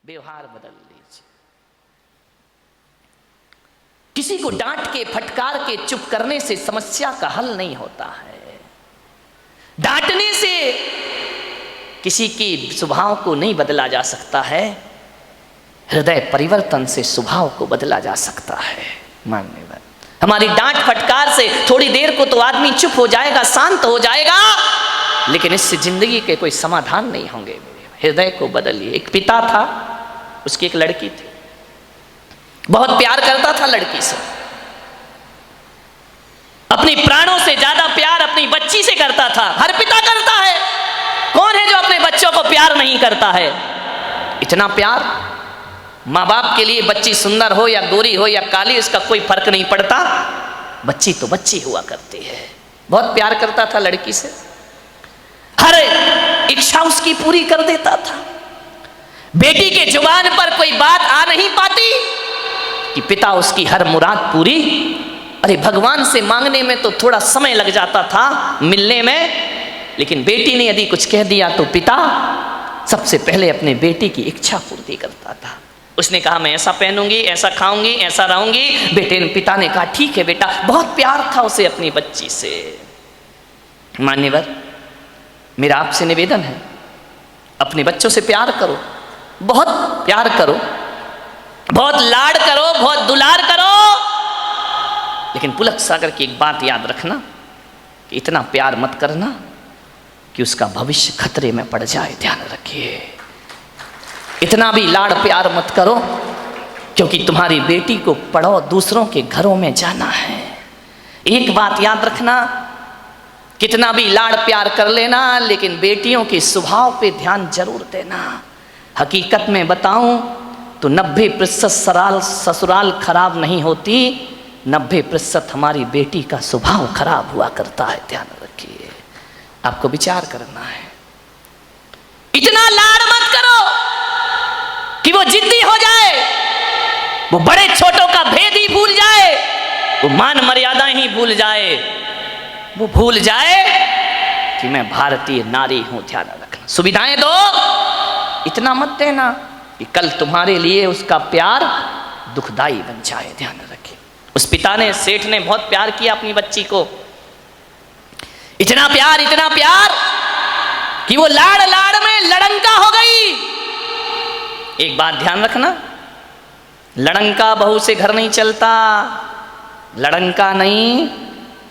व्यवहार बदल लीजिए। किसी को डांट के, फटकार के, चुप करने से समस्या का हल नहीं होता है। डांटने से किसी की स्वभाव को नहीं बदला जा सकता है। हृदय परिवर्तन से स्वभाव को बदला जा सकता है। मान्यवर, हमारी डांट फटकार से थोड़ी देर को तो आदमी चुप हो जाएगा, शांत हो जाएगा, लेकिन इससे जिंदगी के कोई समाधान नहीं होंगे। हृदय को बदलिए। एक पिता था, उसकी एक लड़की थी, बहुत प्यार करता था लड़की से, अपनी प्राणों से ज्यादा प्यार अपनी बच्ची से करता था। हर पिता करता है, कौन है जो अपने बच्चों को प्यार नहीं करता है? इतना प्यार माँ बाप के लिए, बच्ची सुंदर हो या गोरी हो या काली, इसका कोई फर्क नहीं पड़ता, बच्ची तो बच्ची हुआ करती है। बहुत प्यार करता था लड़की से, हर इच्छा उसकी पूरी कर देता था। बेटी के जुबान पर कोई बात आ नहीं पाती कि पिता उसकी हर मुराद पूरी। अरे भगवान से मांगने में तो थोड़ा समय लग जाता था, मिलने में, लेकिन बेटी ने यदि कुछ कह दिया तो पिता सबसे पहले अपने बेटी की इच्छा पूर्ति करता था। उसने कहा मैं ऐसा पहनूंगी, ऐसा खाऊंगी, ऐसा रहूंगी। पिता ने कहा ठीक है बेटा। बहुत प्यार था उसे अपनी बच्ची से। मान्यवर, मेरा आपसे निवेदन है, अपने बच्चों से प्यार करो, बहुत प्यार करो, बहुत लाड करो, बहुत दुलार करो, लेकिन पुलक सागर की एक बात याद रखना कि इतना प्यार मत करना कि उसका भविष्य खतरे में पड़ जाए। ध्यान रखिए, इतना भी लाड़ प्यार मत करो, क्योंकि तुम्हारी बेटी को पढ़ो, दूसरों के घरों में जाना है। एक बात याद रखना, कितना भी लाड़ प्यार कर लेना, लेकिन बेटियों के स्वभाव पे ध्यान जरूर देना। हकीकत में बताऊं तो 90% ससुराल खराब नहीं होती, 90% हमारी बेटी का स्वभाव खराब हुआ करता है। ध्यान रखिए, आपको विचार करना है। इतना लाड़ मत करो कि वो जिद्दी हो जाए, वो बड़े छोटों का भेद ही भूल जाए, वो मान मर्यादा ही भूल जाए, वो भूल जाए कि मैं भारतीय नारी हूं। ध्यान रखना, सुविधाएं दो, इतना मत देना कि कल तुम्हारे लिए उसका प्यार दुखदाई बन जाए। ध्यान रखिए, उस पिता ने, सेठ ने बहुत प्यार किया अपनी बच्ची को, इतना प्यार कि वो लाड़ लाड़ में लड़ंका हो गई। एक बात ध्यान रखना, लड़ंका बहू से घर नहीं चलता, लड़ंका नहीं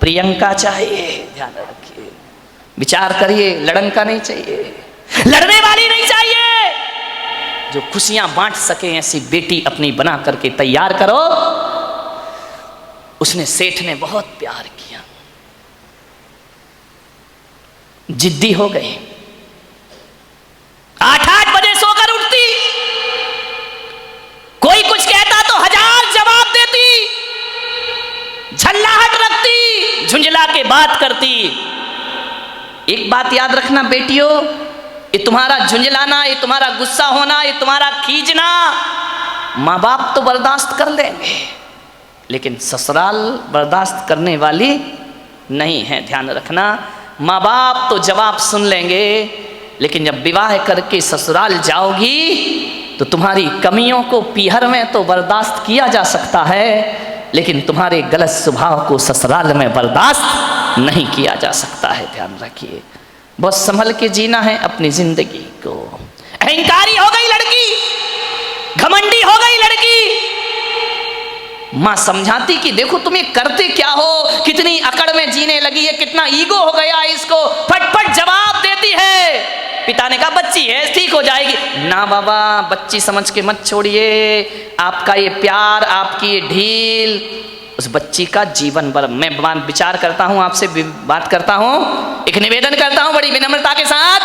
प्रियंका चाहिए। ध्यान रखिए, विचार करिए, लड़ंका नहीं चाहिए, लड़ने वाली नहीं चाहिए, जो खुशियां बांट सके ऐसी बेटी अपनी बना करके तैयार करो। उसने, सेठ ने बहुत प्यार किया, जिद्दी हो गई, 8-8 बजे सोकर उठती, कोई कुछ कहता तो 1000 जवाब देती, झल्लाहट रखती, झुंझला के बात करती। एक बात याद रखना बेटियों, ये तुम्हारा झुंझलाना, ये तुम्हारा गुस्सा होना, ये तुम्हारा खींचना माँ बाप तो बर्दाश्त कर लेंगे, लेकिन ससुराल बर्दाश्त करने वाली नहीं है। ध्यान रखना, माँ बाप तो जवाब सुन लेंगे, लेकिन जब विवाह करके ससुराल जाओगी तो तुम्हारी कमियों को पीहर में तो बर्दाश्त किया जा सकता है, लेकिन तुम्हारे गलत स्वभाव को ससुराल में बर्दाश्त नहीं किया जा सकता है। ध्यान रखिए, बहुत संभल के जीना है अपनी जिंदगी को। अहंकारी हो गई लड़की, घमंडी हो गई लड़की, मां समझाती कि देखो तुम ये करते क्या हो, कितनी अकड़ में जीने लगी है, कितना ईगो हो गया इसको, फटफट जवाब देती है। पिता ने कहा बच्ची है, ठीक हो जाएगी। ना बाबा, बच्ची समझ के मत छोड़िए, आपका ये प्यार, आपकी ये ढील उस बच्ची का जीवन भर। मैं विचार करता हूं, आपसे बात करता हूं, एक निवेदन करता हूं बड़ी विनम्रता के साथ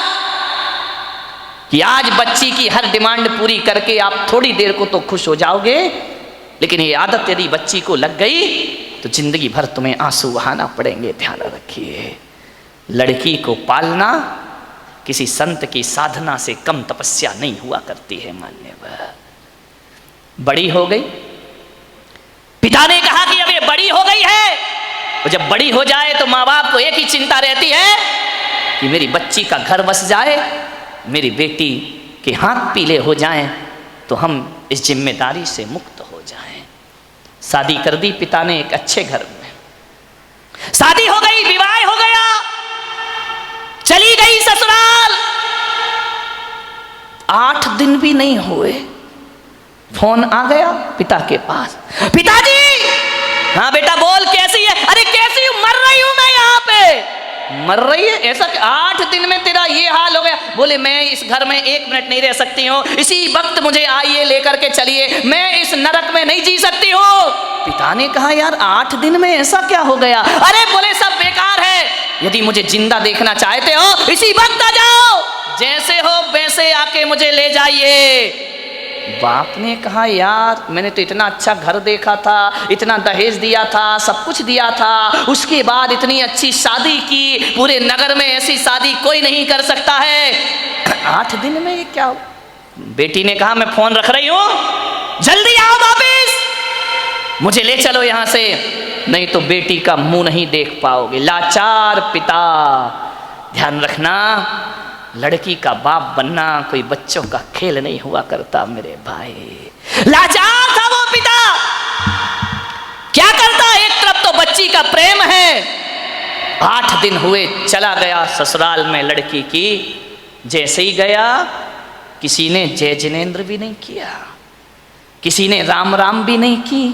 कि आज बच्ची की हर डिमांड पूरी करके आप थोड़ी देर को तो खुश हो जाओगे, लेकिन ये आदत यदि बच्ची को लग गई तो जिंदगी भर तुम्हें आंसू बहाना पड़ेंगे। ध्यान रखिए, लड़की को पालना किसी संत की साधना से कम तपस्या नहीं हुआ करती है। मान्यवर, बड़ी हो गई, पिता ने कहा कि अब ये बड़ी हो गई है, और जब बड़ी हो जाए तो माँ बाप को एक ही चिंता रहती है कि मेरी बच्ची का घर बस जाए, मेरी बेटी के हाथ पीले हो जाएं, तो हम इस जिम्मेदारी से मुक्त हो जाएं। शादी कर दी पिता ने एक अच्छे घर में, शादी हो गई, विवाह हो गया, चली गई ससुराल। 8 दिन भी नहीं हुए, फोन आ गया पिता के पास, पिताजी। हाँ बेटा बोल, कैसी है? अरे कैसी हूं, मर रही हूं मैं यहाँ पे। मर रही है? ऐसा 8 दिन में तेरा ये हाल हो गया? बोले मैं इस घर में 1 मिनट नहीं रह सकती हूँ, इसी वक्त मुझे आइए लेकर के चलिए, मैं इस नरक में नहीं जी सकती हूँ। पिता ने कहा यार 8 दिन में ऐसा क्या हो गया? अरे बोले सब बेकार है, यदि मुझे जिंदा देखना चाहते हो इसी वक्त आ जाओ, जैसे हो वैसे आके मुझे ले जाइए। बाप ने कहा यार मैंने तो इतना अच्छा घर देखा था, इतना दहेज दिया था, सब कुछ दिया था, उसके बाद इतनी अच्छी शादी की, पूरे नगर में ऐसी शादी कोई नहीं कर सकता है, 8 दिन में ये क्या? बेटी ने कहा मैं फोन रख रही हूं, जल्दी आओ वापिस, मुझे ले चलो यहां से, नहीं तो बेटी का मुंह नहीं देख पाओगे। लाचार पिता। ध्यान रखना, लड़की का बाप बनना कोई बच्चों का खेल नहीं हुआ करता मेरे भाई। लाचार था वो पिता, क्या करता? एक तरफ तो बच्ची का प्रेम है, 8 दिन हुए चला गया ससुराल में लड़की की। जैसे ही गया किसी ने जय जिनेंद्र भी नहीं किया, किसी ने राम राम भी नहीं की,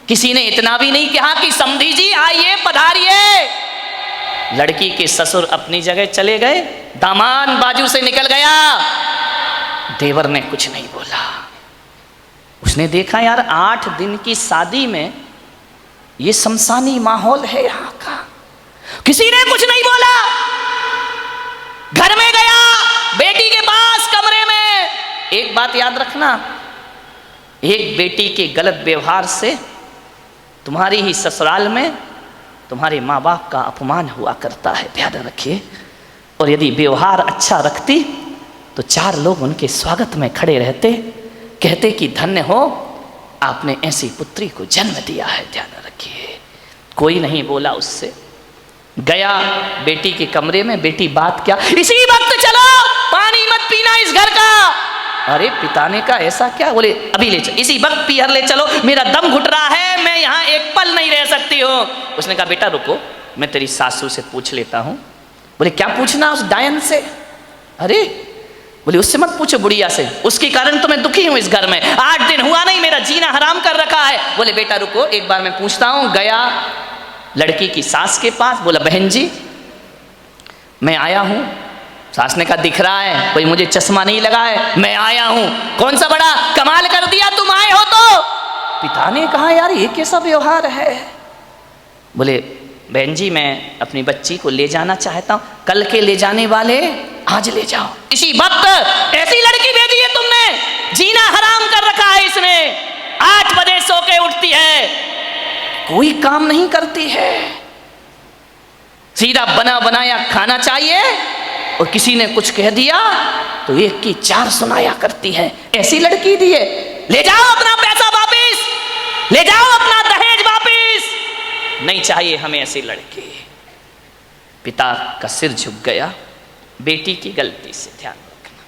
किसी ने इतना भी नहीं कहा कि समधी जी आइए पधारिए। लड़की के ससुर अपनी जगह चले गए, दामाद बाजू से निकल गया, देवर ने कुछ नहीं बोला। उसने देखा यार 8 दिन की शादी में ये शमशानी माहौल है यहाँ का, किसी ने कुछ नहीं बोला। घर में गया, बेटी के पास कमरे में। एक बात याद रखना, एक बेटी के गलत व्यवहार से तुम्हारी ही ससुराल में तुम्हारे माँ बाप का अपमान हुआ करता है, ध्यान रखिए। और यदि व्यवहार अच्छा रखती तो 4 लोग उनके स्वागत में खड़े रहते, कहते कि धन्य हो आपने ऐसी पुत्री को जन्म दिया है, ध्यान रखिए। कोई नहीं बोला उससे। गया बेटी के कमरे में, बेटी बात क्या? इसी वक्त चलो, पानी मत पीना इस घर का। अरे पिता ने कहा ऐसा क्या? बोले अभी ले चलो, इसी वक्त पीहर ले चलो, मेरा दम घुट रहा है, मैं यहाँ एक पल नहीं रह सकती हूँ। उसने कहा बेटा रुको, मैं तेरी सासू से पूछ लेता हूँ। बोले क्या पूछना उस डायन से? अरे बोले उससे मत पूछो, बुढ़िया से, उसके कारण तो मैं दुखी हूँ इस घर में, 8 दिन हुआ नहीं, मेरा जीना हराम कर रखा है। बोले बेटा रुको, एक बार मैं पूछता हूँ। गया लड़की की सास के पास, बोला बहन जी मैं आया हूँ। सास ने कहा दिख रहा है, कोई मुझे चश्मा नहीं लगा है, मैं आया हूँ। कौन सा बड़ा कमाल कर दिया तुम आए हो तो? पिता ने कहा यार ये कैसा व्यवहार है? बोले बहन जी मैं अपनी बच्ची को ले जाना चाहता हूँ, कल के ले जाने वाले आज ले जाओ। इसी वक्त ऐसी लड़की भेजी है तुमने, जीना हराम कर रखा है इसने, 8 बजे सो के उठती है, कोई काम नहीं करती है, सीधा बना बनाया खाना चाहिए, और किसी ने कुछ कह दिया तो 1 की 4 सुनाया करती है। ऐसी लड़की दी है, ले जाओ अपना पैसा वापिस, ले जाओ अपना दहेज वापिस, नहीं चाहिए हमें ऐसी लड़की। पिता का सिर झुक गया बेटी की गलती से, ध्यान रखना।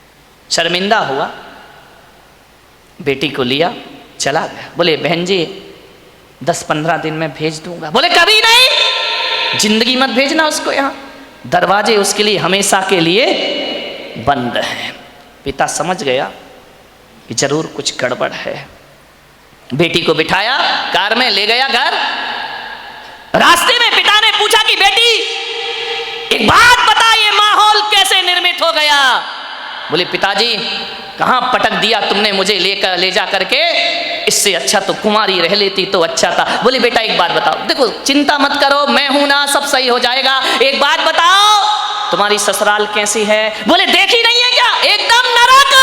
शर्मिंदा हुआ, बेटी को लिया चला गया। बोले बहन जी 10-15 दिन में भेज दूंगा। बोले कभी नहीं, जिंदगी मत भेजना उसको यहाँ, दरवाजे उसके लिए हमेशा के लिए बंद हैं। पिता समझ गया कि जरूर कुछ गड़बड़ है। बेटी को बिठाया, कार में ले गया घर। रास्ते में पिता ने पूछा कि बेटी एक बात बता, ये माहौल कैसे निर्मित हो गया? बोले पिताजी कहाँ पटक दिया तुमने मुझे ले जा करके, इससे अच्छा तो कुमारी रह लेती तो अच्छा था। बोले बेटा एक बात बताओ, देखो चिंता मत करो, मैं हूं ना, सब सही हो जाएगा। एक बात बताओ तुम्हारी ससुराल कैसी है? बोले देखी नहीं है क्या, एकदम नरक,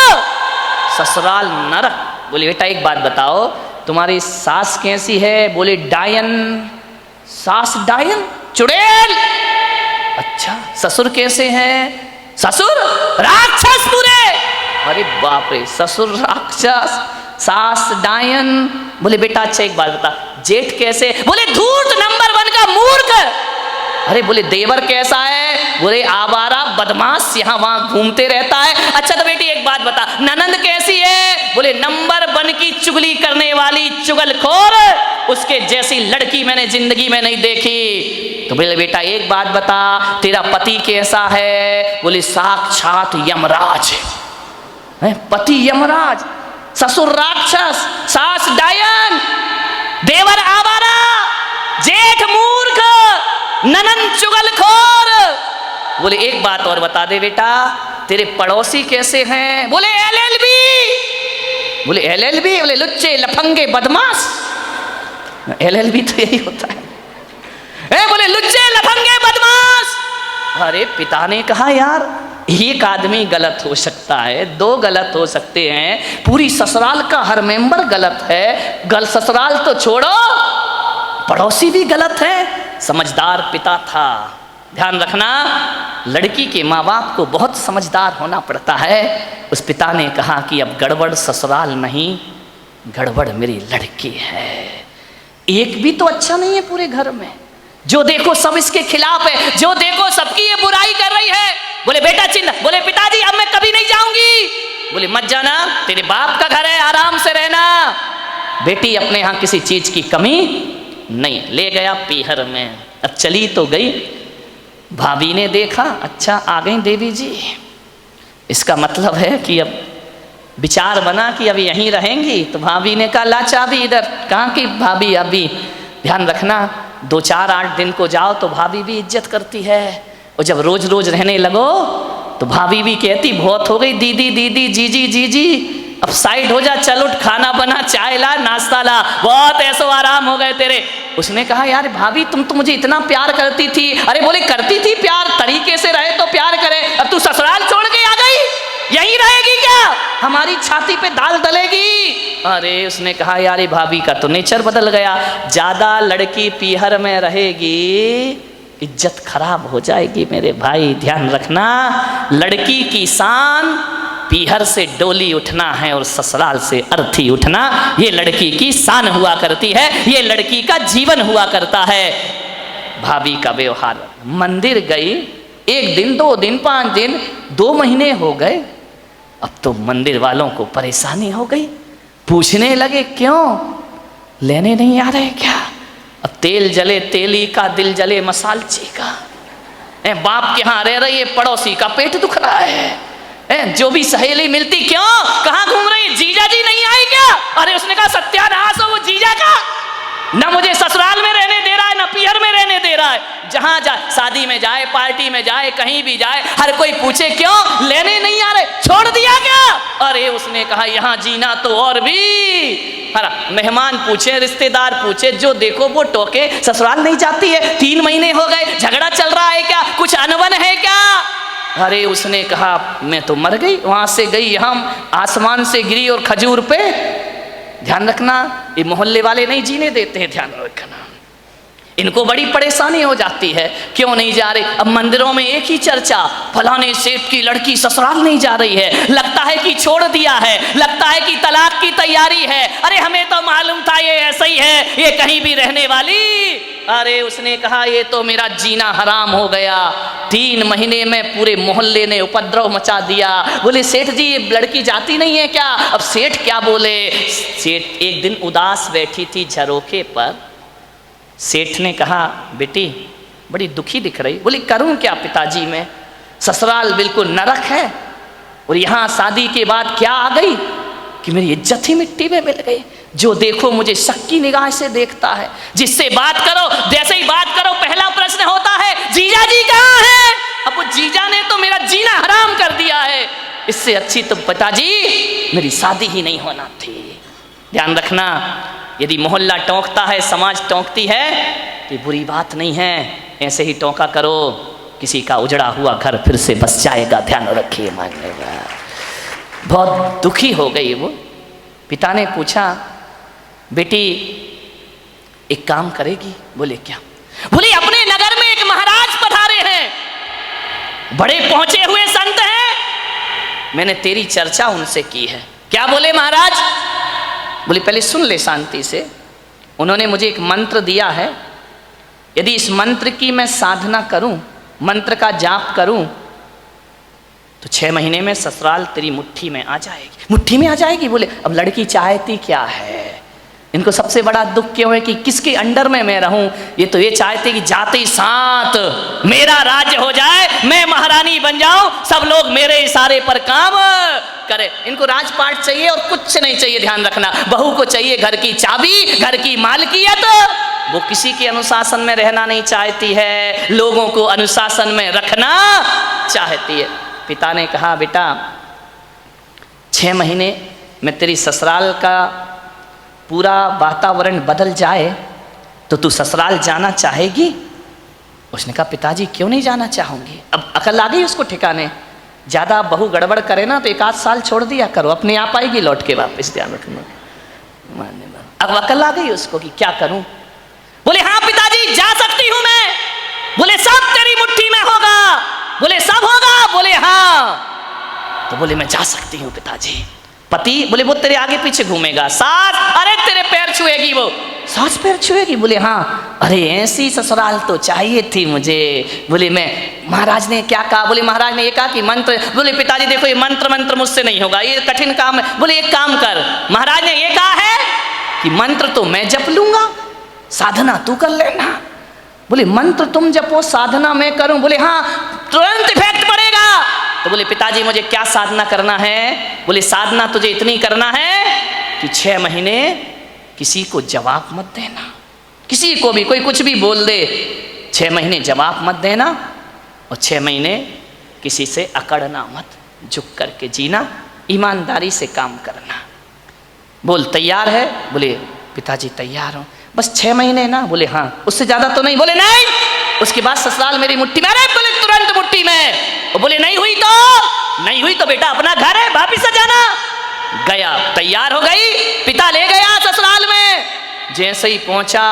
ससुराल नरक। बोले बेटा एक बात बताओ तुम्हारी सास कैसी है? बोले डायन। सास डायन, चुड़ैल। अच्छा ससुर कैसे हैं? ससुर राक्षस पूरे। अरे बाप रे, ससुर राक्षस, सास डायन। बोले बेटा अच्छा एक बात बता, जेठ कैसे? बोले धूर्त नंबर 1 का मूर्ख। अरे बोले देवर कैसा है? बोले आवारा बदमाश, यहाँ वहां घूमते रहता है। अच्छा तो बेटी एक बात बता, ननंद कैसी है? बोले नंबर 1 की चुगली करने वाली चुगलखोर, उसके जैसी लड़की मैंने जिंदगी में नहीं देखी। तो बोले बेटा एक बात बता, तेरा पति कैसा है? बोले साक्षात यमराज है। पति यमराज, ससुर राक्षस, सास डायन, देवर आवारा, जेठ मूर्ख, ननंद चुगलखोर। बोले एक बात और बता दे बेटा, तेरे पड़ोसी कैसे हैं? बोले LLB। बोले LLB? बोले लुच्चे लफंगे बदमाश। LLB तो यही होता है। बोले लुच्चे लफंगे बदमाश। अरे पिता ने कहा यार एक आदमी गलत हो सकता है, 2 गलत हो सकते हैं, पूरी ससुराल का हर मेंबर गलत है। ससुराल तो छोड़ो, पड़ोसी भी गलत है। समझदार पिता था। ध्यान रखना, लड़की के माँ बाप को बहुत समझदार होना पड़ता है। उस पिता ने कहा कि अब गड़बड़ ससुराल नहीं, गड़बड़ मेरी लड़की है। एक भी तो अच्छा नहीं है पूरे घर में, जो देखो सब इसके खिलाफ है, जो देखो सबकी ये बुराई कर रही है। बोले बेटा चिंता, बोले पिताजी अब मैं कभी नहीं जाऊंगी। बोले मत जाना, तेरे बाप का घर है, आराम से रहना। बेटी अपने यहाँ किसी चीज की कमी नहीं। ले गया पीहर में। अब चली तो गई, भाभी ने देखा अच्छा आ गई देवी जी, इसका मतलब है कि अब विचार बना कि अब यहीं रहेंगी। तो भाभी ने कहा ला चाबी इधर। कहाँ की भाभी? अभी ध्यान रखना 2-4-8 दिन को जाओ तो भाभी भी इज्जत करती है, और जब रोज रोज रहने लगो तो भाभी भी कहती बहुत हो गई दीदी दीदी, जीजी जीजी, अब साइड हो जा, चल उठ, खाना बना, चाय ला, नाश्ता ला, बहुत ऐसो आराम हो गए तेरे। उसने कहा यार भाभी तुम तो मुझे इतना प्यार करती थी। अरे बोले करती थी प्यार, तरीके से रहे तो प्यार करे। अब तू ससुराल छोड़ के आ गई, यहीं रहेगी क्या? हमारी छाती पे दाल डलेगी। अरे उसने कहा यार भाभी का तो नेचर बदल गया, ज्यादा लड़की पीहर में रहेगी इज्जत खराब हो जाएगी मेरे भाई। ध्यान रखना, लड़की की शान पीहर से डोली उठना है और ससुराल से अर्थी उठना, ये लड़की की शान हुआ करती है, ये लड़की का जीवन हुआ करता है। भाभी का व्यवहार, मंदिर गई 1 दिन 2 दिन 5 दिन 2 महीने हो गए। अब तो मंदिर वालों को परेशानी हो गई, पूछने लगे क्यों लेने नहीं आ रहे क्या? अब तेल जले तेली का, दिल जले मसालची का। बाप के यहाँ रह रही है, पड़ोसी का पेट दुख रहा है। जो भी सहेली मिलती क्यों, कहाँ घूम रही है, जीजा जी नहीं आई क्या? अरे उसने कहा सत्यानाश हो वो जीजा का, ना मुझे ससुराल में रहने दे रहा है, ना पीहर में रहने दे रहा है। जहां जाए, शादी में जाए, पार्टी में जाए, कहीं भी जाए, हर कोई पूछे क्यों लेने नहीं आ रहे, छोड़ दिया क्या? अरे उसने कहा यहाँ जीना तो और भी। हरा मेहमान पूछे, रिश्तेदार पूछे, जो देखो वो टोके, ससुराल नहीं जाती है, 3 महीने हो गए, झगड़ा चल रहा है क्या, कुछ अनबन है क्या? अरे उसने कहा मैं तो मर गई, वहां से गई यहाँ, आसमान से गिरी और खजूर पे। ध्यान रखना, ये मोहल्ले वाले नहीं जीने देते हैं, ध्यान रखना, इनको बड़ी परेशानी हो जाती है, क्यों नहीं जा रहे। अब मंदिरों में एक ही चर्चा, फलाने सेठ की लड़की ससुराल नहीं जा रही है, लगता है कि छोड़ दिया है, लगता है कि तलाक की तैयारी है। अरे हमें तो मालूम था ये ऐसा ही है, ये कहीं भी रहने वाली। अरे उसने कहा ये तो मेरा जीना हराम हो गया, 3 महीने में पूरे मोहल्ले ने उपद्रव मचा दिया। बोले सेठ जी ये लड़की जाती नहीं है क्या? अब सेठ क्या बोले, सेठ एक दिन उदास बैठी थी झरोखे पर, सेठ ने कहा बेटी बड़ी दुखी दिख रही। बोली करूं क्या पिताजी, मैं ससुराल बिल्कुल नरक है, और यहाँ शादी के बाद क्या आ गई कि मेरी इज्जत ही मिट्टी में मिल गई। जो देखो मुझे शक की निगाह से देखता है, जिससे बात करो जैसे ही बात करो पहला प्रश्न होता है जीजा जी कहाँ है? अब वो जीजा ने तो मेरा जीना हराम कर दिया है, इससे अच्छी तो पिताजी मेरी शादी ही नहीं होना थी। ध्यान रखना, यदि मोहल्ला टोंकता है, समाज टोंकती है, तो बुरी बात नहीं है, ऐसे ही टोंका करो, किसी का उजड़ा हुआ घर फिर से बस जाएगा। ध्यान रखिए, मानेगा। बहुत दुखी हो गई वो। पिता ने पूछा बेटी एक काम करेगी? बोले क्या? बोले अपने नगर में एक महाराज पधारे हैं, बड़े पहुंचे हुए संत हैं, मैंने तेरी चर्चा उनसे की है। क्या बोले महाराज? बोले पहले सुन ले शांति से। उन्होंने मुझे एक मंत्र दिया है, यदि इस मंत्र की मैं साधना करूं, मंत्र का जाप करूं, तो 6 महीने में ससुराल तेरी मुट्ठी में आ जाएगी। मुट्ठी में आ जाएगी? बोले अब लड़की चाहती क्या है? इनको सबसे बड़ा दुख क्यों है कि किसके अंडर में मैं रहूं? ये तो ये चाहते कि जाते ही साथ मेरा राज्य हो जाए, मैं महारानी बन जाऊं, सब लोग मेरे इशारे पर काम करे। इनको राजपाट चाहिए और कुछ नहीं चाहिए। ध्यान रखना, बहू को चाहिए घर की चाबी, घर की मालकियत। वो किसी के अनुशासन में रहना नहीं चाहती है, लोगों को अनुशासन में रखना चाहती है। पिता ने कहा बेटा 6 महीने में तेरी ससुराल का पूरा वातावरण बदल जाए तो तू ससुराल जाना चाहेगी? उसने कहा पिताजी क्यों नहीं जाना चाहूंगी। अब अकल आ गई उसको ठिकाने। ज़्यादा बहू गड़बड़ करे ना तो 1 आध साल छोड़ दिया करो, अपने आप आएगी लौट के वापस। ध्यान रखना। अब अकल आ गई उसको कि क्या करूं। बोले हाँ पिताजी जा सकती हूं मैं। बोले सब तेरी मुट्ठी में होगा। बोले सब होगा? बोले हाँ। तो बोले मैं जा सकती हूं पिताजी। पति? बोले वो तेरे आगे पीछे घूमेगा। सास? अरे तेरे पैर छुएगी वो। सास पैर छुएगी? बोले हाँ। अरे ऐसी ससुराल तो चाहिए थी मुझे। बोले मैं, महाराज ने क्या कहा? बोले महाराज ने ये कहा कि मंत्र। बोले पिताजी देखो ये मंत्र मुझसे नहीं होगा, ये कठिन काम है। बोले एक काम कर, महाराज ने ये कहा है कि मंत्र तो मैं जप लूंगा, साधना तू कर लेना। बोले मंत्र तुम जपो, साधना मैं करूं? बोले हाँ, तुरंत इफेक्ट पड़ेगा। तो बोले पिताजी मुझे क्या साधना करना है? बोले साधना तुझे इतनी करना है कि 6 महीने किसी को जवाब मत देना, किसी को भी कोई कुछ भी बोल दे, 6 महीने जवाब मत देना, और 6 महीने किसी से अकड़ना मत, झुक करके जीना, ईमानदारी से काम करना। बोल तैयार है? बोले पिताजी तैयार हूँ, बस 6 महीने ना। बोले हाँ, उससे ज़्यादा तो नहीं? बोले नहीं, उसके बाद ससुराल मेरी मुट्ठी में। अरे बोले तुरंत मुट्ठी में। बोले नहीं हुई तो बेटा अपना घर है, वापिस आ जाना। गया, तैयार हो गई, पिता ले गया ससुराल में। जैसे ही पहुंचा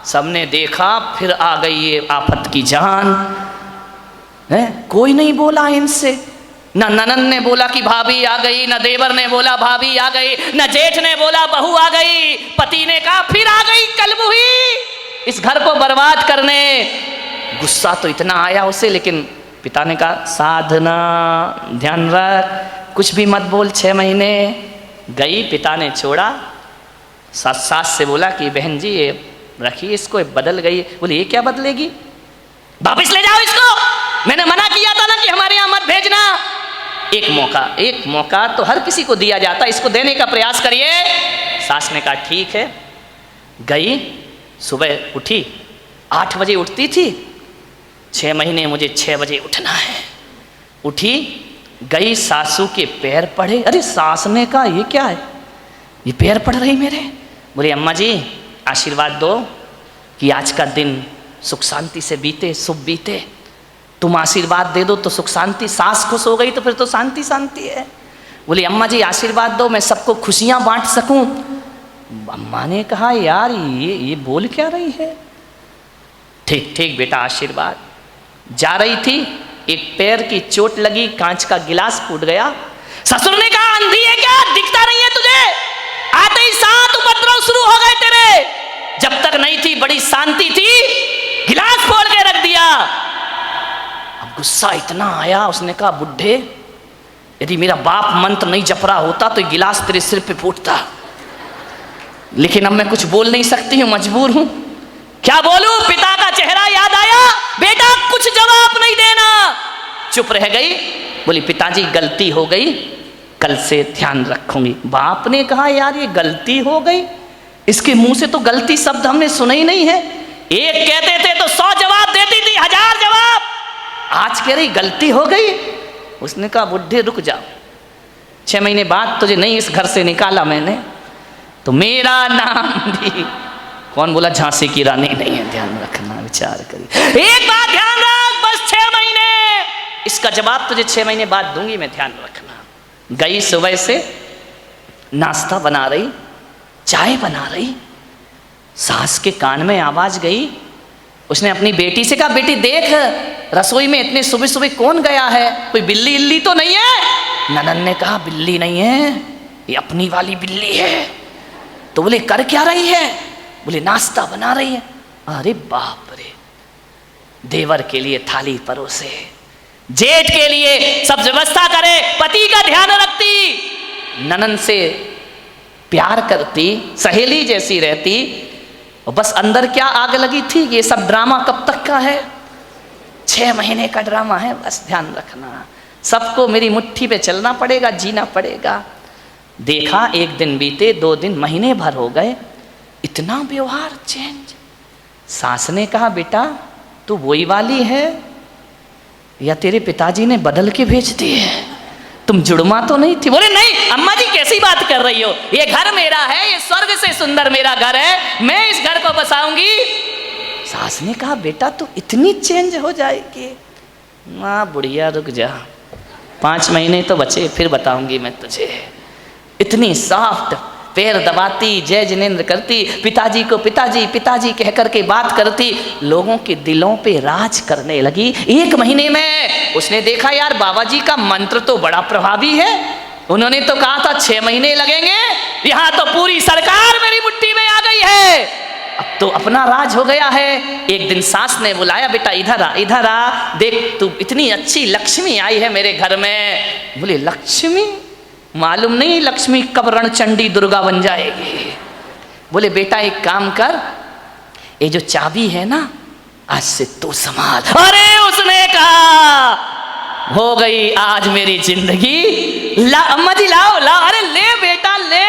सबने देखा, फिर आ गई ये आफत की जान है। कोई नहीं बोला इनसे, न ननन ने बोला कि भाभी आ गई, न देवर ने बोला भाभी आ गई, न जेठ ने बोला बहू आ गई। पति ने कहा फिर आ गई कलमुही इस घर को बर्बाद करने। गुस्सा तो इतना आया उसे, लेकिन पिता ने कहा साधना, ध्यान रख, कुछ भी मत बोल। 6 महीने गई, पिता ने छोड़ा। सास से बोला कि बहन जी ये रखिए इसको, बदल गई। बोले ये क्या बदलेगी, वापस ले जाओ इसको, मैंने मना किया था ना कि हमारे यहाँ मत भेजना। एक मौका तो हर किसी को दिया जाता, इसको देने का प्रयास करिए। सास ने कहा ठीक है। गई, सुबह उठी, 8 बजे उठती थी, 6 महीने मुझे 6 बजे उठना है। उठी, गई, सासू के पैर पड़े। अरे सास ने कहा ये क्या है, ये पैर पड़ रही मेरे। बोले अम्मा जी आशीर्वाद दो कि आज का दिन सुख शांति से बीते, शुभ बीते, तुम आशीर्वाद दे दो तो सुख शांति। सास खुश हो गई तो फिर तो शांति शांति है। बोली अम्मा जी आशीर्वाद दो, मैं सबको खुशियां बांट सकूं। अम्मा ने कहा यार ये बोल क्या रही है। ठीक ठीक बेटा आशीर्वाद। जा रही थी, एक पैर की चोट लगी, कांच का गिलास फूट गया। ससुर ने कहा अंधी है क्या, दिखता नहीं है तुझे? आते ही 7 उपद्रव शुरू हो गए तेरे। जब तक नहीं थी बड़ी शांति थी, गिलास फोड़ के रख दिया। अब गुस्सा इतना आया, उसने कहा बुढ़े यदि मेरा बाप मंत्र नहीं जप रहा होता तो गिलास तेरे सिर पे फूटता, लेकिन अब मैं कुछ बोल नहीं सकती हूँ, मजबूर हूं। क्या बोलूं? पिता का चेहरा याद आया, बेटा कुछ जवाब नहीं देना। चुप रह गई। बोली पिताजी गलती हो गई, कल से ध्यान रखूंगी। बाप ने कहा यार ये गलती हो गई, इसके मुंह से तो गलती शब्द हमने सुना ही नहीं है। एक कहते थे तो 100 जवाब देती थी, 1000 जवाब। आज कह रही गलती हो गई। उसने कहा बुढ़े रुक जाओ, 6 महीने बाद तुझे नहीं इस घर से निकाला मैंने तो मेरा नाम भी, कौन बोला झांसी की रानी नहीं है। ध्यान रखना, विचार करिए। एक बात ध्यान रख, बस 6 महीने, इसका जवाब तुझे 6 महीने बाद दूंगी मैं, ध्यान रखना। गई, सुबह से नाश्ता बना रही, चाय बना रही, सास के कान में आवाज गई। उसने अपनी बेटी से कहा बेटी देख रसोई में इतने सुबह सुबह कौन गया है, कोई बिल्ली इल्ली तो नहीं है? ननन ने कहा बिल्ली नहीं है, ये अपनी वाली बिल्ली है। तो बोले कर क्या रही है? बोले नाश्ता बना रही है। अरे बाप रे, देवर के लिए थाली परोसे, जेठ के लिए सब व्यवस्था करे, पति का ध्यान रखती, ननद से प्यार करती, सहेली जैसी रहती। और बस अंदर क्या आग लगी थी, ये सब ड्रामा कब तक का है, 6 महीने का ड्रामा है, बस ध्यान रखना, सबको मेरी मुट्ठी पे चलना पड़ेगा, जीना पड़ेगा। देखा 1 दिन बीते, 2 दिन, महीने भर हो गए, इतना व्यवहार चेंज। सास ने कहा बेटा तू वही वाली है या तेरे पिताजी ने बदल के भेज दी है, तुम जुड़मा तो नहीं थी। बोले नहीं अम्मा जी कैसी बात कर रही हो, ये घर मेरा है, ये स्वर्ग से सुंदर मेरा घर है, मैं इस घर को बसाऊंगी। सास ने कहा बेटा तू इतनी चेंज हो जाएगी। माँ बुढ़िया रुक जा, 5 महीने तो बचे, फिर बताऊंगी मैं तुझे। इतनी सॉफ्ट, पैर दबाती, जय जिनेंद्र करती, पिताजी को पिताजी पिताजी कह करके बात करती, लोगों के दिलों पे राज करने लगी। 1 महीने में उसने देखा यार बाबा जी का मंत्र तो बड़ा प्रभावी है, उन्होंने तो कहा था 6 महीने लगेंगे, यहाँ तो पूरी सरकार मेरी मुट्ठी में आ गई है, अब तो अपना राज हो गया है। एक दिन सास ने बुलाया बेटा इधर आ, देख तू इतनी अच्छी लक्ष्मी आई है मेरे घर में। बोले लक्ष्मी, मालूम नहीं लक्ष्मी कब रणचंडी दुर्गा बन जाएगी। बोले बेटा एक काम कर, ये जो चाबी है ना आज से तू संभाल। अरे उसने कहा हो गई आज मेरी जिंदगी, ला अम्मा जी लाओ लाओ, अरे ले बेटा ले।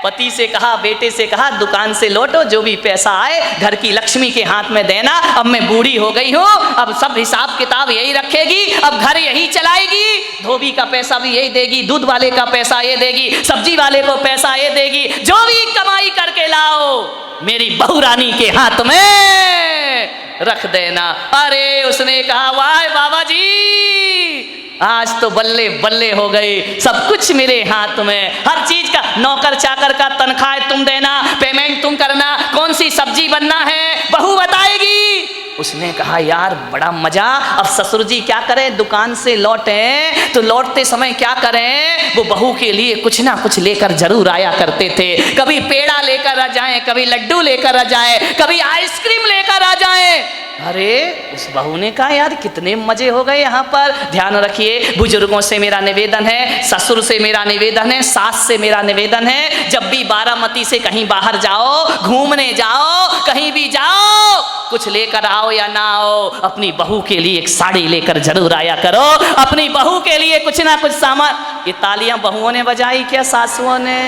पति से कहा, बेटे से कहा दुकान से लौटो, जो भी पैसा आए घर की लक्ष्मी के हाथ में देना, अब मैं बूढ़ी हो गई हूँ, अब सब हिसाब किताब यही रखेगी, अब घर यही चलाएगी, धोबी का पैसा भी यही देगी, दूध वाले का पैसा ये देगी, सब्जी वाले को पैसा ये देगी, जो भी कमाई करके लाओ मेरी बहू रानी के हाथ में रख देना। अरे उसने कहा वाह बाबा जी आज तो बल्ले बल्ले हो गई, सब कुछ मेरे हाथ में, हर चीज का, नौकर चाकर का तनख्वाह तुम देना, पेमेंट तुम करना, कौन सी सब्जी बनना है बहू बताएगी। उसने कहा यार बड़ा मजा। अब ससुर जी क्या करें, दुकान से लौटे तो लौटते समय क्या करें, वो बहू के लिए कुछ ना कुछ लेकर जरूर आया करते थे। कभी पेड़ा लेकर आ जाए, कभी लड्डू लेकर आ जाए, कभी आइसक्रीम लेकर आ जाए। अरे उस बहू ने कहा यार कितने मजे हो गए यहाँ पर। ध्यान रखिए, बुजुर्गों से मेरा निवेदन है, ससुर से मेरा निवेदन है, सास से मेरा निवेदन है, जब भी बारामती से कहीं बाहर जाओ, घूमने जाओ, कहीं भी जाओ, कुछ लेकर आओ या ना आओ, अपनी बहू के लिए एक साड़ी लेकर जरूर आया करो, अपनी बहू के लिए कुछ ना कुछ सामान। ये तालियां बहुओं ने बजाई क्या सासुओं ने?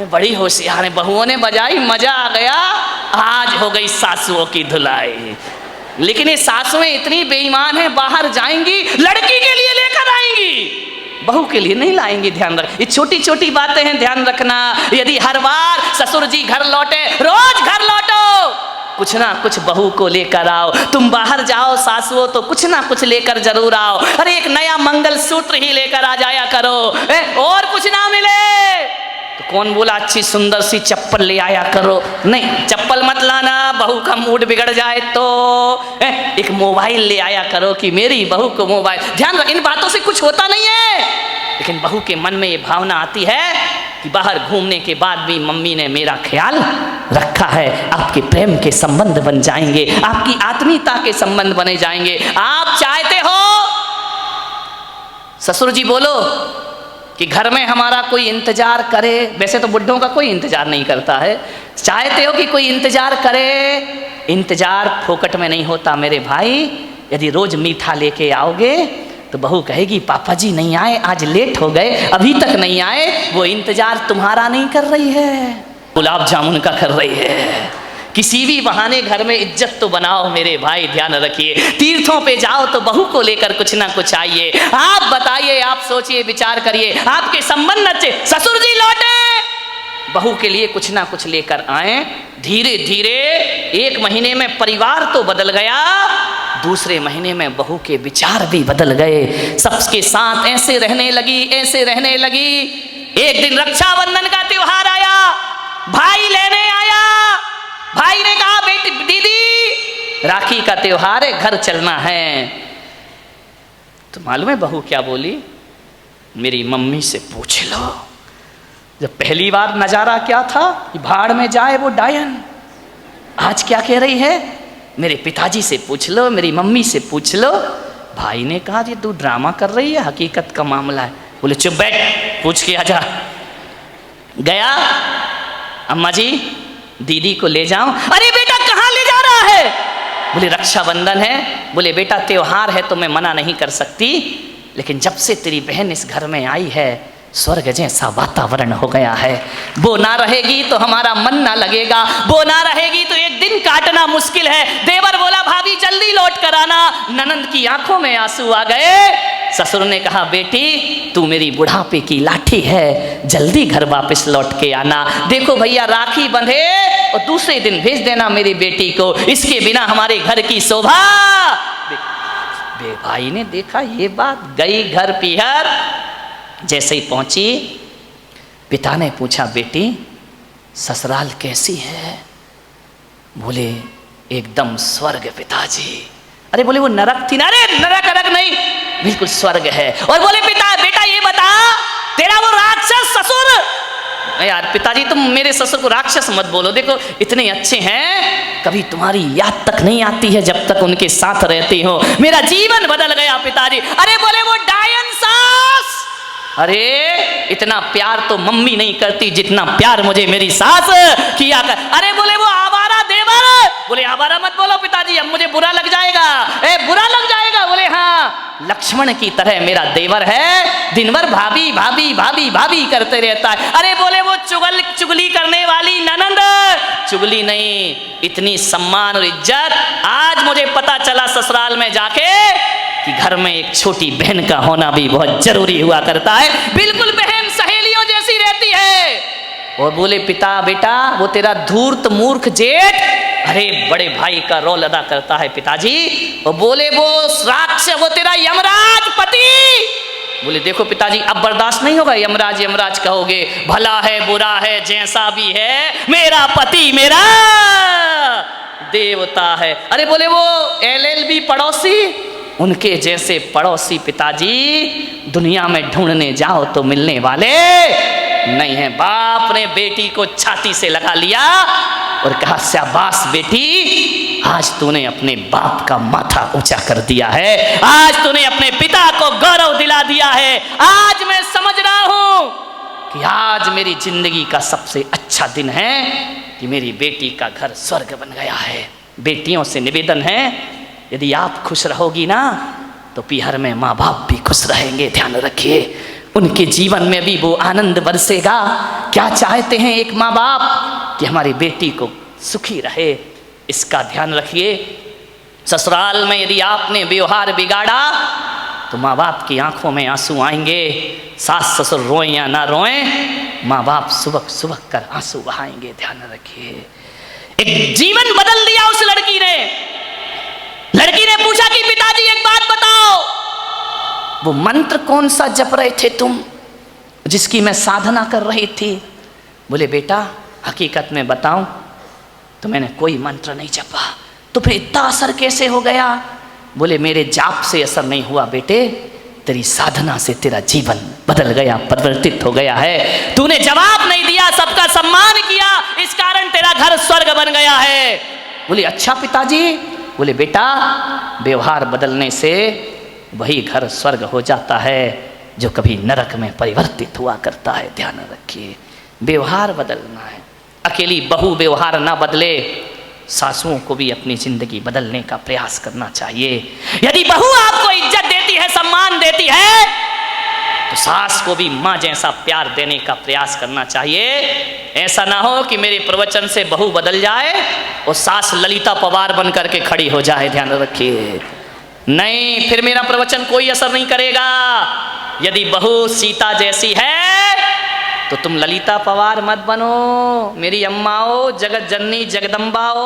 बड़ी होशियार है, बहुओं ने बजाई, मजा आ गया। आज हो गई सासुओं की धुलाई। लेकिन ये सासुएं इतनी बेईमान है, बाहर जाएंगी लड़की के लिए लेकर आएंगी, बहू के लिए नहीं लाएंगी। ध्यान रख, ये छोटी छोटी बातें हैं, ध्यान रखना। यदि हर बार ससुर जी घर लौटे, रोज घर लौटो, कुछ ना कुछ बहू को लेकर आओ। तुम बाहर जाओ सासुओं तो कुछ ना कुछ लेकर जरूर आओ। अरे एक नया मंगलसूत्र ही लेकर आ जाया करो, और कुछ ना मिले तो कौन बोला अच्छी सुंदर सी चप्पल ले आया करो, नहीं चप्पल मत लाना, बहू का मूड बिगड़ जाए तो। एक मोबाइल ले आया करो कि मेरी बहू को मोबाइल। ध्यान रख, इन बातों से कुछ होता नहीं है, लेकिन बहू के मन में ये भावना आती है कि बाहर घूमने के बाद भी मम्मी ने मेरा ख्याल रखा है। आपके प्रेम के संबंध बन जाएंगे, आपकी आत्मीयता के संबंध बने जाएंगे। आप चाहते हो ससुर जी बोलो कि घर में हमारा कोई इंतजार करे, वैसे तो बुढ़ों का कोई इंतजार नहीं करता है, चाहते हो कि कोई इंतजार करे। इंतजार फोकट में नहीं होता मेरे भाई। यदि रोज मीठा लेके आओगे तो बहू कहेगी पापा जी नहीं आए, आज लेट हो गए, अभी तक नहीं आए। वो इंतजार तुम्हारा नहीं कर रही है, गुलाब जामुन का कर रही है। किसी भी बहाने घर में इज्जत तो बनाओ मेरे भाई, ध्यान रखिए। तीर्थों पे जाओ तो बहू को लेकर कुछ ना कुछ आइए। आप बताइए, आप सोचिए, विचार करिए, आपके संबंध अच्छे, ससुर जी लौटे, बहू के लिए कुछ ना कुछ लेकर आए। धीरे धीरे 1 महीने में परिवार तो बदल गया, दूसरे महीने में बहू के विचार भी बदल गए। सबके साथ ऐसे रहने लगी, ऐसे रहने लगी। एक दिन रक्षाबंधन का त्योहार आया, भाई लेने आया। भाई ने कहा बेटी दीदी राखी का त्योहार है, घर चलना है। तो मालूम है बहू क्या बोली? मेरी मम्मी से पूछ लो। जब पहली बार नजारा क्या था, भाड़ में जाए वो डायन। आज क्या कह रही है? मेरे पिताजी से पूछ लो, मेरी मम्मी से पूछ लो। भाई ने कहा ये तू ड्रामा कर रही है, हकीकत का मामला है। बोले चुप बैठ, पूछ के आजा। गया, अम्मा जी दीदी को ले जाऊं। अरे बेटा कहाँ ले जा रहा है? बोले रक्षाबंधन है। बोले बेटा त्योहार है तो मैं मना नहीं कर सकती, लेकिन जब से तेरी बहन इस घर में आई है स्वर्ग जैसा वातावरण हो गया है। वो ना रहेगी तो हमारा मन ना लगेगा, वो ना रहेगी तो एक दिन काटना मुश्किल है। देवर बोला भाभी जल्दी लौट कर आना। ननंद की आंखों में आंसू आ गए। ससुर ने कहा बेटी तू मेरी बुढ़ापे की लाठी है, जल्दी घर वापस लौट के आना। देखो भैया राखी बंधे और दूसरे दिन भेज देना मेरी बेटी को, इसके बिना हमारे घर की शोभा। भाई ने देखा ये बात, गई घर पीहर। जैसे ही पहुंची पिता ने पूछा बेटी ससुराल कैसी है? बोले एकदम स्वर्ग पिताजी। अरे बोले वो नरक थी ना? अरे नरक नहीं, बिल्कुल स्वर्ग है। और बोले पिता बेटा ये बता तेरा वो राक्षस ससुर। यार पिताजी तुम मेरे ससुर को राक्षस मत बोलो, देखो इतने अच्छे हैं, कभी तुम्हारी याद तक नहीं आती है जब तक उनके साथ रहती हो। मेरा जीवन बदल गया पिताजी। अरे बोले वो डायन सास। अरे इतना प्यार तो मम्मी नहीं करती जितना प्यार मुझे मेरी सास किया कर। अरे बोले वो आवारा देवर। बोले आवारा मत बोलो पिताजी, अब मुझे बुरा लग जाएगा। बुरा लग जाएगा? बोले हाँ, लक्ष्मण की तरह मेरा देवर है, दिन भर भाभी भाभी भाभी भाभी करते रहता है। अरे बोले वो चुगली करने वाली ननंद। चुगली नहीं, इतनी सम्मान और इज्जत आज मुझे पता चला ससुराल में जाके कि घर में एक छोटी बहन का होना भी बहुत जरूरी हुआ करता है। बिल्कुल बहन सहेलियों जैसी रहती है। और बोले पिता बेटा वो तेरा धूर्त मूर्ख जेठ अरे बड़े भाई का रोल अदा करता है पिताजी। और बोले वो राक्षस वो तेरा यमराज पति। बोले देखो पिताजी अब बर्दाश्त नहीं होगा, यमराज यमराज कहोगे, भला है बुरा है जैसा भी है मेरा पति मेरा देवता है। अरे बोले वो LLB पड़ोसी, उनके जैसे पड़ोसी पिताजी दुनिया में ढूंढने जाओ तो मिलने वाले नहीं है। बाप ने बेटी को छाती से लगा लिया और कहा शाबाश बेटी, आज तूने अपने बाप का माथा ऊंचा कर दिया है, आज तूने अपने पिता को गौरव दिला दिया है। आज मैं समझ रहा हूं कि आज मेरी जिंदगी का सबसे अच्छा दिन है कि मेरी बेटी का घर स्वर्ग बन गया है। बेटियों से निवेदन है यदि आप खुश रहोगी ना तो पीहर में माँ बाप भी खुश रहेंगे। ध्यान रखिए उनके जीवन में भी वो आनंद बरसेगा। क्या चाहते हैं एक माँ बाप कि हमारी बेटी को सुखी रहे, इसका ध्यान रखिए। ससुराल में यदि आपने व्यवहार बिगाड़ा तो माँ बाप की आंखों में आंसू आएंगे। सास ससुर रोएं या ना रोएं, माँ बाप सुबह सुबह कर आंसू बहाएंगे। ध्यान रखिए। एक जीवन बदल दिया उस लड़की ने। लड़की ने पूछा कि पिताजी एक बात बताओ, वो मंत्र कौन सा जप रहे थे तुम जिसकी मैं साधना कर रही थी? बोले बेटा हकीकत में बताऊं तो मैंने कोई मंत्र नहीं जपा। तो फिर इतना असर कैसे हो गया? बोले मेरे जाप से असर नहीं हुआ बेटे, तेरी साधना से तेरा जीवन बदल गया, परिवर्तित हो गया है। तूने जवाब नहीं दिया, सबका सम्मान किया, इस कारण तेरा घर स्वर्ग बन गया है। बोले अच्छा पिताजी। बोले बेटा व्यवहार बदलने से वही घर स्वर्ग हो जाता है जो कभी नरक में परिवर्तित हुआ करता है। ध्यान रखिए व्यवहार बदलना है। अकेली बहू व्यवहार ना बदले, सासुओं को भी अपनी जिंदगी बदलने का प्रयास करना चाहिए। यदि बहू आपको इज्जत देती है, सम्मान देती है, तो सास को भी माँ जैसा प्यार देने का प्रयास करना चाहिए। ऐसा ना हो कि मेरे प्रवचन से बहू बदल जाए और सास ललिता पवार बन करके खड़ी हो जाए। ध्यान रखिए नहीं, फिर मेरा प्रवचन कोई असर नहीं करेगा। यदि बहू सीता जैसी है तो तुम ललिता पवार मत बनो, मेरी अम्माओ, जगत जननी जगदम्बाओ,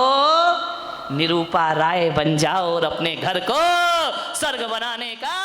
निरूपा राय बन जाओ और अपने घर को स्वर्ग बनाने का